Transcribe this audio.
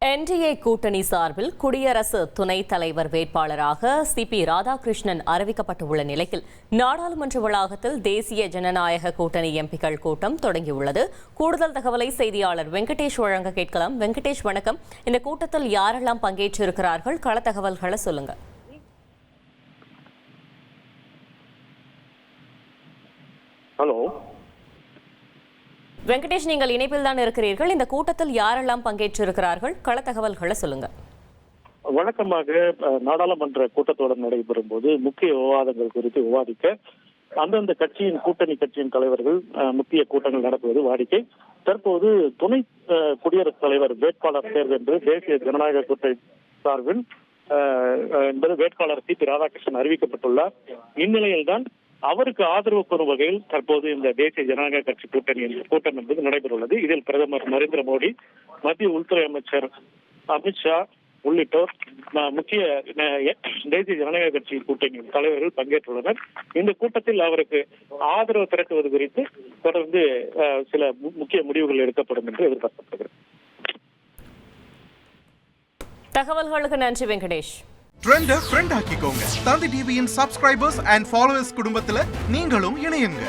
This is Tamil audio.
என்டிஏ கூட்டணி சார்பில் குடியரசு துணைத் தலைவர் வேட்பாளராக சிபி ராதாகிருஷ்ணன் அறிவிக்கப்பட்டுள்ள நிலையில் நாடாளுமன்ற வளாகத்தில் தேசிய ஜனநாயக கூட்டணி எம்பிக்கள் கூட்டம் தொடங்கியுள்ளது. கூடுதல் தகவலை செய்தியாளர் வெங்கடேஷ் வழங்க கேட்கலாம். வெங்கடேஷ், வணக்கம். இந்த கூட்டத்தில் யாரெல்லாம் பங்கேற்றிருக்கிறார்கள்? கள தகவல்களை சொல்லுங்க. ஹலோ வெங்கடேஷ், நீங்கள் இணைப்பில் தான் இருக்கிறீர்கள். இந்த கூட்டத்தில் யாரெல்லாம் பங்கேற்றிருக்கிறார்கள்? கள தகவல்களை சொல்லுங்க. வழக்கமாக நாடாளுமன்ற கூட்டத்தொடர் நடைபெறும் போது முக்கிய விவாதங்கள் குறித்து விவாதிக்க அந்தந்த கட்சியின் கூட்டணி கட்சியின் தலைவர்கள் முக்கிய கூட்டங்கள் நடத்துவது வாடிக்கை. தற்போது துணை குடியரசுத் தலைவர் வேட்பாளர் தேர்வு என்று தேசிய ஜனநாயக கூட்டணி சார்பில் என்பது வேட்பாளர் சிபி ராதாகிருஷ்ணன் அறிவிக்கப்பட்டுள்ளார். இந்நிலையில்தான் அவருக்கு ஆதரவு பெறும் வகையில் தற்போது இந்த தேசிய ஜனநாயக கட்சி கூட்டம் என்பது நடைபெறவுள்ளது. இதில் பிரதமர் நரேந்திர மோடி, மத்திய உள்துறை அமைச்சர் அமித்ஷா உள்ளிட்டோர் முக்கிய தேசிய ஜனநாயக கட்சி கூட்டணி தலைவர்கள் பங்கேற்றுள்ளனர். இந்த கூட்டத்தில் அவருக்கு ஆதரவு திரட்டுவது குறித்து தொடர்ந்து சில முக்கிய முடிவுகள் எடுக்கப்படும் என்று எதிர்பார்க்கப்படுகிறது. தகவல்களுக்கு நன்றி வெங்கடேஷ். ட்ரெண்ட ஃப்ரெண்ட் ஆக்கிக்கோங்க. தந்தி டிவியின் சப்ஸ்கிரைபர்ஸ் அண்ட் ஃபாலோவர்ஸ் குடும்பத்துல நீங்களும் இணையுங்க.